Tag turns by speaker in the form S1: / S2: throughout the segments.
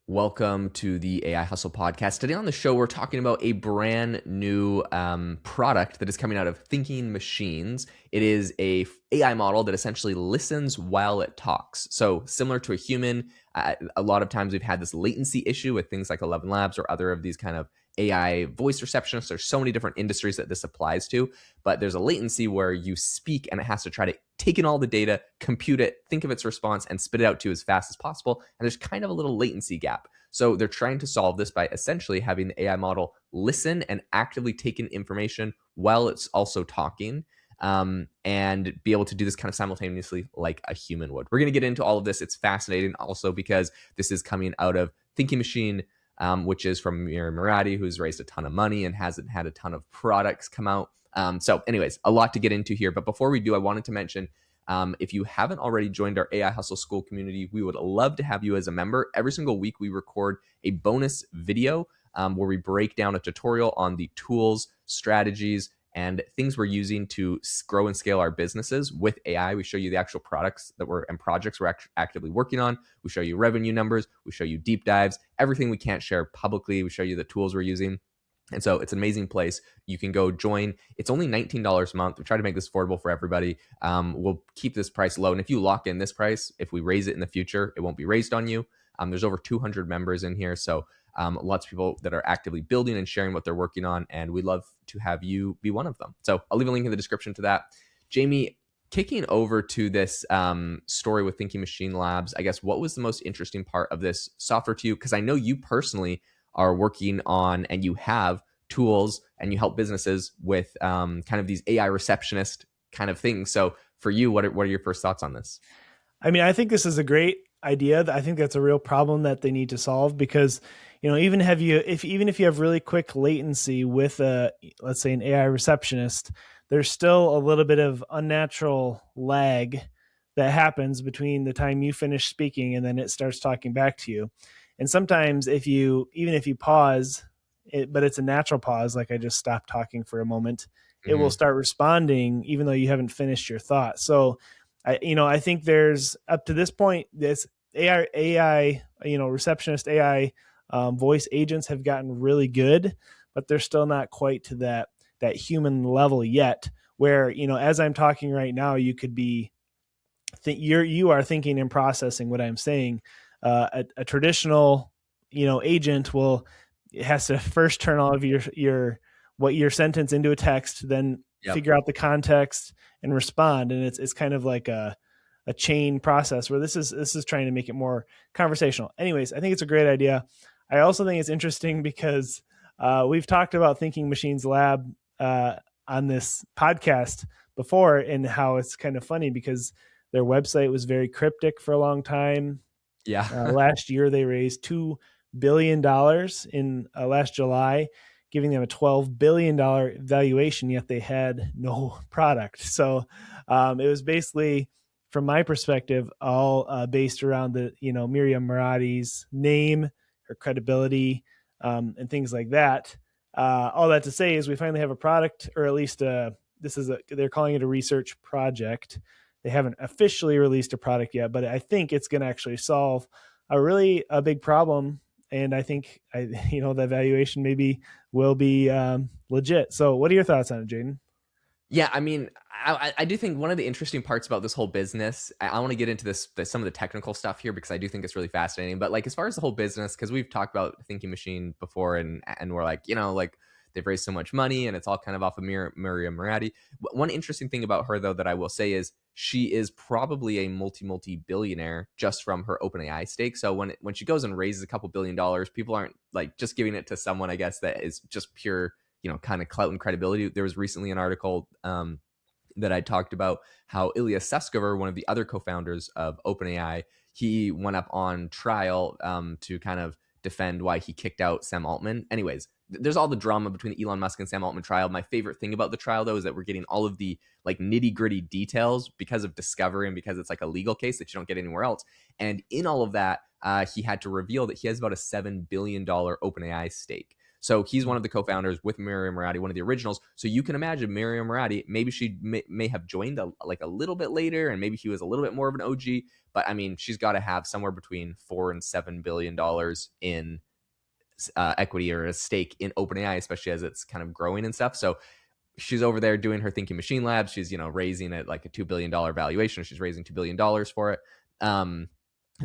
S1: Welcome to the AI Hustle podcast. Today on the show, we're talking about a brand new product that is coming out of Thinking Machines. It is a AI model that essentially listens while it talks. So similar to a human, a lot of times we've had this latency issue with things like 11 Labs or other of these kind of AI voice receptionists. There's so many different industries that this applies to, but there's a latency where you speak and it has to try to take in all the data, compute it, think of its response, and spit it out to you as fast as possible. And there's kind of a little latency gap. So they're trying to solve this by essentially having the AI model listen and actively take in information while it's also talking, and be able to do this kind of simultaneously like a human would. We're going to get into all of this. It's fascinating also because this is coming out of Thinking Machine, which is from Miriam Murati, who's raised a ton of money and hasn't had a ton of products come out. So anyways, a lot to get into here. But before we do, I wanted to mention, if you haven't already joined our AI Hustle School community, we would love to have you as a member. Every single week, we record a bonus video where we break down a tutorial on the tools, strategies, and things we're using to grow and scale our businesses with AI. We show you the actual products and projects we're actively working on. We show you revenue numbers. We show you deep dives, everything we can't share publicly. We show you the tools we're using. And so it's an amazing place. You can go join. It's only $19 a month. We try to make this affordable for everybody. We'll keep this price low. And if you lock in this price, if we raise it in the future, it won't be raised on you. There's over 200 members in here. So lots of people that are actively building and sharing what they're working on. And we'd love to have you be one of them. So I'll leave a link in the description to that. Jamie, kicking over to this story with Thinking Machine Labs, I guess, what was the most interesting part of this software to you? Because I know you personally are working on, and you have tools and you help businesses with kind of these AI receptionist kind of things. So for you, what are your first thoughts on this?
S2: I mean, I think this is a great idea. I think that's a real problem that they need to solve because, even if you have really quick latency with let's say an AI receptionist, there's still a little bit of unnatural lag that happens between the time you finish speaking and then it starts talking back to you. And sometimes even if you pause it, but it's a natural pause, like I just stopped talking for a moment, it will start responding even though you haven't finished your thought. So I think there's up to this point, this AI receptionist AI voice agents have gotten really good, but they're still not quite to that human level yet, where, as I'm talking right now, you could be, you are thinking and processing what I'm saying. A traditional, agent has to first turn all of your sentence into a text, then figure out the context and respond. And it's kind of like a chain process where this is trying to make it more conversational. Anyways, I think it's a great idea. I also think it's interesting because we've talked about Thinking Machines Lab on this podcast before, and how it's kind of funny because their website was very cryptic for a long time.
S1: Yeah.
S2: Last year, they raised $2 billion in last July, giving them a $12 billion valuation, yet they had no product. So it was basically, from my perspective, all based around the, Miriam Murati's name, her credibility, and things like that. All that to say is we finally have a product, or at least they're calling it a research project. They haven't officially released a product yet, but I think it's going to actually solve a big problem. And I think, the valuation maybe will be legit. So what are your thoughts on it, Jaden?
S1: Yeah, I mean, I do think one of the interesting parts about this whole business, I want to get into some of the technical stuff here because I do think it's really fascinating. But like, as far as the whole business, because we've talked about Thinking Machine before, and we're like, like they've raised so much money and it's all kind of off of Miriam Murati. One interesting thing about her, though, that I will say is she is probably a multi-billionaire just from her OpenAI stake. So when she goes and raises a couple $1 billion, people aren't like just giving it to someone, I guess, that is just pure, kind of clout and credibility. There was recently an article that I talked about how Ilya Sutskever, one of the other co-founders of OpenAI, he went up on trial to kind of defend why he kicked out Sam Altman. Anyways, there's all the drama between the Elon Musk and Sam Altman trial. My favorite thing about the trial, though, is that we're getting all of the like nitty gritty details because of discovery and because it's like a legal case that you don't get anywhere else. And in all of that, he had to reveal that he has about a $7 billion OpenAI stake. So he's one of the co-founders with Miriam Murati, one of the originals. So you can imagine Miriam Murati, maybe she may have joined a little bit later, and maybe he was a little bit more of an OG. But I mean, she's got to have somewhere between $4 and $7 billion in equity or a stake in OpenAI, especially as it's kind of growing and stuff. So she's over there doing her thinking machine labs. She's, raising it like a $2 billion valuation. She's raising $2 billion for it. And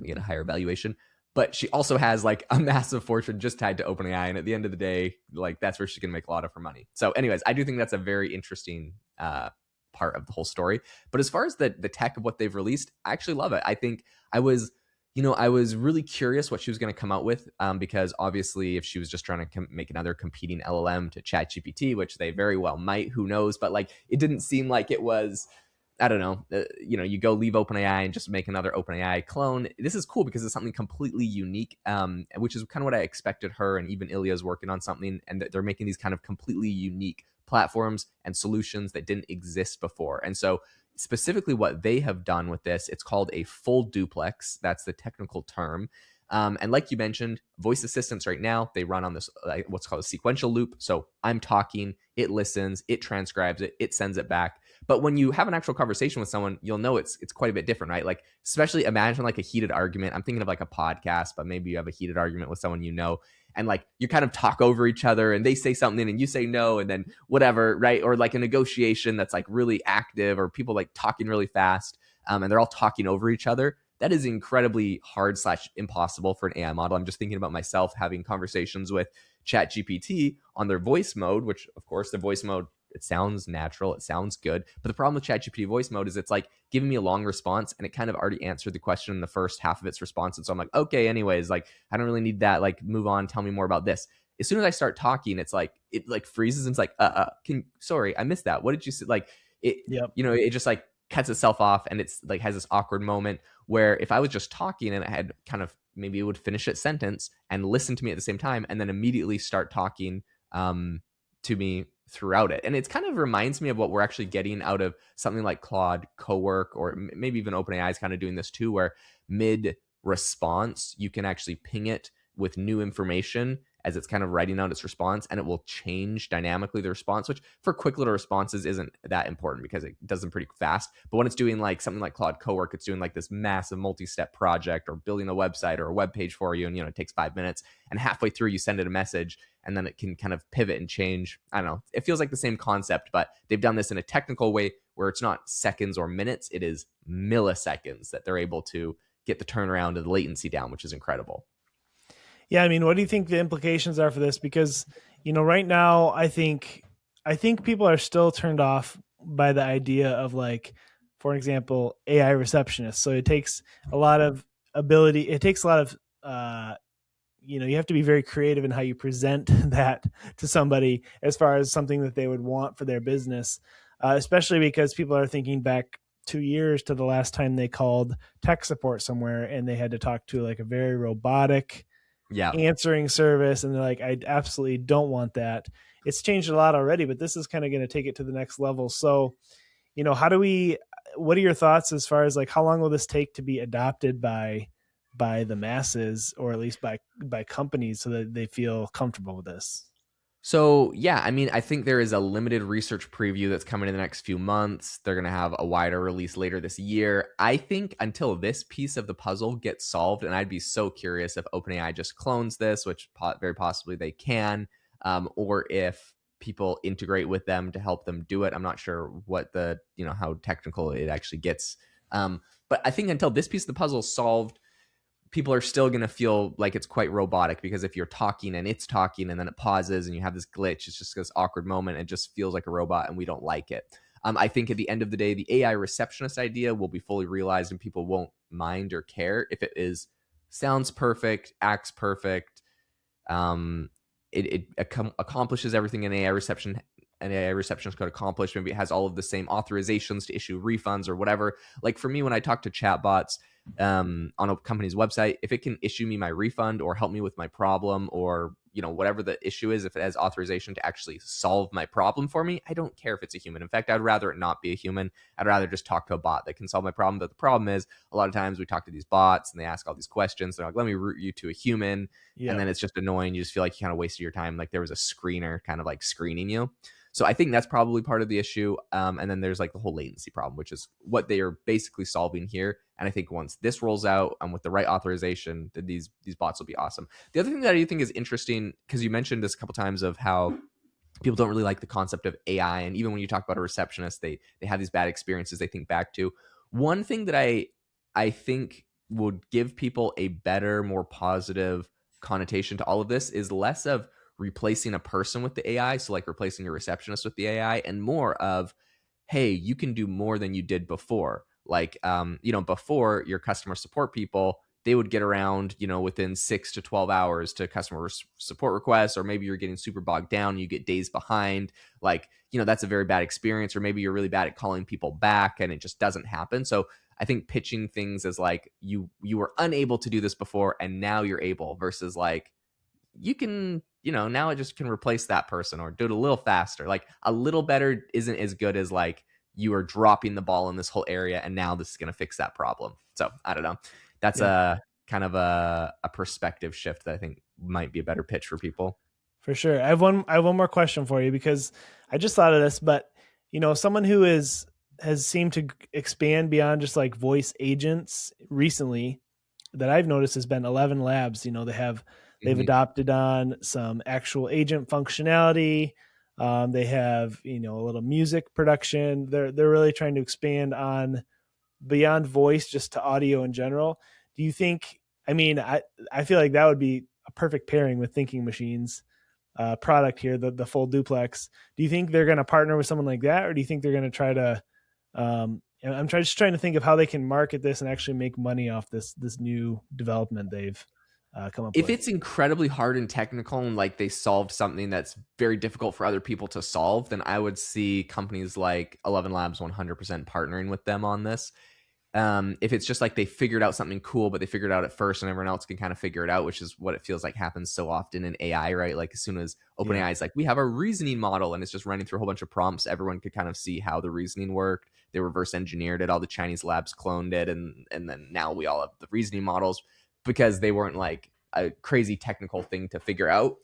S1: get a higher valuation. But she also has like a massive fortune just tied to OpenAI. And at the end of the day, like that's where she's going to make a lot of her money. So anyways, I do think that's a very interesting part of the whole story. But as far as the tech of what they've released, I actually love it. I think I was really curious what she was going to come out with, because obviously if she was just trying to make another competing LLM to ChatGPT, which they very well might, who knows, but like it didn't seem like it was, I don't know, you go leave OpenAI and just make another OpenAI clone. This is cool because it's something completely unique, which is kind of what I expected her, and even Ilya's working on something, and they're making these kind of completely unique platforms and solutions that didn't exist before. And so specifically what they have done with this, it's called a full duplex. That's the technical term. And like you mentioned, voice assistants right now, they run on this what's called a sequential loop. So I'm talking, it listens, it transcribes it, it sends it back. But when you have an actual conversation with someone, you'll know it's quite a bit different, right? Like, especially imagine like a heated argument. I'm thinking of like a podcast, but maybe you have a heated argument with someone and like you kind of talk over each other and they say something and you say no and then whatever, right? Or like a negotiation that's like really active, or people like talking really fast, and they're all talking over each other. That is incredibly hard / impossible for an AI model. I'm just thinking about myself having conversations with ChatGPT on their voice mode, which of course the voice mode, it sounds natural, it sounds good. But the problem with ChatGPT voice mode is it's like giving me a long response and it kind of already answered the question in the first half of its response. And so I'm like, okay, anyways, like I don't really need that. Like move on, tell me more about this. As soon as I start talking, it's like, it like freezes and it's like, sorry, I missed that. What did you say? Like it,
S2: Yep.
S1: It just like cuts itself off, and it's like has this awkward moment where if I was just talking and I had kind of, maybe it would finish its sentence and listen to me at the same time and then immediately start talking to me throughout it. And it kind of reminds me of what we're actually getting out of something like Claude Cowork, or maybe even OpenAI is kind of doing this too, where mid response, you can actually ping it with new information as it's kind of writing out its response, and it will change dynamically the response, which for quick little responses isn't that important because it does them pretty fast. But when it's doing like something like Claude Cowork, it's doing like this massive multi-step project or building a website or a web page for you, and it takes 5 minutes, and halfway through you send it a message, and then it can kind of pivot and change. I don't know. It feels like the same concept, but they've done this in a technical way where it's not seconds or minutes, it is milliseconds that they're able to get the turnaround and the latency down, which is incredible.
S2: Yeah, I mean, what do you think the implications are for this? Because, right now, I think people are still turned off by the idea of, like, for example, AI receptionists. So it takes a lot of ability. It takes a lot of, you have to be very creative in how you present that to somebody as far as something that they would want for their business, especially because people are thinking back 2 years to the last time they called tech support somewhere and they had to talk to like a very robotic answering service, and they're like, I absolutely don't want that. It's changed a lot already, but this is kind of going to take it to the next level. So, what are your thoughts as far as like how long will this take to be adopted by the masses, or at least by companies, so that they feel comfortable with this?
S1: So yeah, I mean, I think there is a limited research preview that's coming in the next few months. They're going to have a wider release later this year. I think until this piece of the puzzle gets solved, and I'd be so curious if OpenAI just clones this, which very possibly they can, or if people integrate with them to help them do it. I'm not sure what how technical it actually gets. But I think until this piece of the puzzle is solved, people are still going to feel like it's quite robotic, because if you're talking and it's talking and then it pauses and you have this glitch, it's just this awkward moment. It just feels like a robot and we don't like it. I think at the end of the day, the AI receptionist idea will be fully realized and people won't mind or care if it sounds perfect, acts perfect. It accomplishes everything an AI receptionist could accomplish. Maybe it has all of the same authorizations to issue refunds or whatever. Like for me, when I talk to chatbots on a company's website, if it can issue me my refund or help me with my problem, or whatever the issue is, if it has authorization to actually solve my problem for me, I don't care if it's a human. In fact, I'd rather it not be a human. I'd rather just talk to a bot that can solve my problem. But the problem is, a lot of times we talk to these bots and they ask all these questions. They're like, let me route you to a human. And
S2: Yeah.
S1: then it's just annoying. You just feel like you kind of wasted your time. Like there was a screener kind of like screening you. So I think that's probably part of the issue. And then there's like the whole latency problem, which is what they are basically solving here. And I think once this rolls out and with the right authorization, then these bots will be awesome. The other thing that I think is interesting, because you mentioned this a couple times of how people don't really like the concept of AI, and even when you talk about a receptionist, they have these bad experiences they think back to. One thing that I think would give people a better, more positive connotation to all of this is less of replacing a person with the AI, so like replacing your receptionist with the AI, and more of, hey, you can do more than you did before. Like, before your customer support people, they would get around, within 6 to 12 hours to customer support requests, or maybe you're getting super bogged down, you get days behind. Like, that's a very bad experience, or maybe you're really bad at calling people back and it just doesn't happen. So I think pitching things as like you were unable to do this before and now you're able, versus like you can, now it just can replace that person or do it a little faster. Like a little better isn't as good as like you are dropping the ball in this whole area and now this is going to fix that problem. So I don't know. That's
S2: Yeah.
S1: a kind of a perspective shift that I think might be a better pitch for people.
S2: For sure. I have one more question for you, because I just thought of this, but someone who has seemed to expand beyond just like voice agents recently that I've noticed has been 11 Labs. They've
S1: Mhm.
S2: adopted on some actual agent functionality. They have, a little music production. They're really trying to expand on beyond voice just to audio in general. Do you think, I feel like that would be a perfect pairing with Thinking Machines product here, the full duplex. Do you think they're going to partner with someone like that, or do you think they're going to try to? Just trying to think of how they can market this and actually make money off this new development they've come up
S1: If
S2: with.
S1: it's incredibly hard and technical and like they solved something that's very difficult for other people to solve, then I would see companies like 11 Labs 100% partnering with them on this. If it's just like they figured out something cool, but they figured it out at first and everyone else can kind of figure it out, which is what it feels like happens so often in AI, right? Like as soon as
S2: Yeah,
S1: OpenAI is like, we have a reasoning model and it's just running through a whole bunch of prompts, everyone could kind of see how the reasoning worked. They reverse engineered it, all the Chinese labs cloned it, and then now we all have the reasoning models because they weren't like a crazy technical thing to figure out.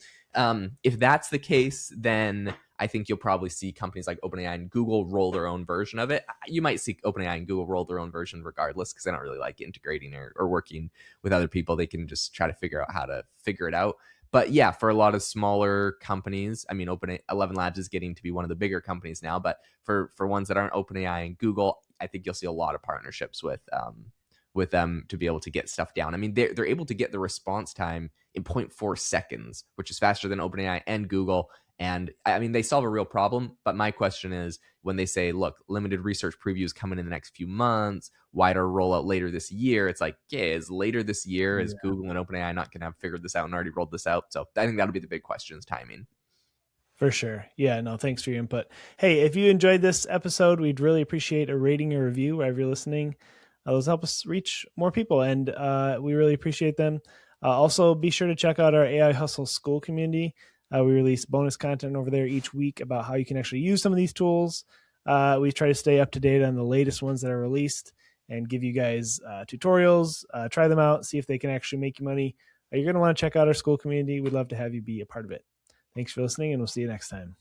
S1: If that's the case, then I think you'll probably see companies like OpenAI and Google roll their own version of it. You might see OpenAI and Google roll their own version regardless, because they don't really like integrating or working with other people. They can just try to figure out how to figure it out. But yeah, for a lot of smaller companies, I mean, 11 Labs is getting to be one of the bigger companies now. But for ones that aren't OpenAI and Google, I think you'll see a lot of partnerships with them to be able to get stuff down. I mean, they're able to get the response time in zero point 0.4 seconds, which is faster than OpenAI and Google. And I mean, they solve a real problem. But my question is, when they say, look, limited research previews coming in the next few months, wider rollout later this year, it's like, yeah, is later this year, is
S2: yeah,
S1: Google and OpenAI not going to have figured this out and already rolled this out? So I think that'll be the big question, is timing.
S2: for sure. Yeah, no, thanks for your input. Hey, if you enjoyed this episode, we'd really appreciate a rating or review wherever you're listening. Those help us reach more people, and we really appreciate them. Also, be sure to check out our AI Hustle School community. We release bonus content over there each week about how you can actually use some of these tools. We try to stay up to date on the latest ones that are released and give you guys tutorials. Try them out, see if they can actually make you money. You're going to want to check out our school community. We'd love to have you be a part of it. Thanks for listening, and we'll see you next time.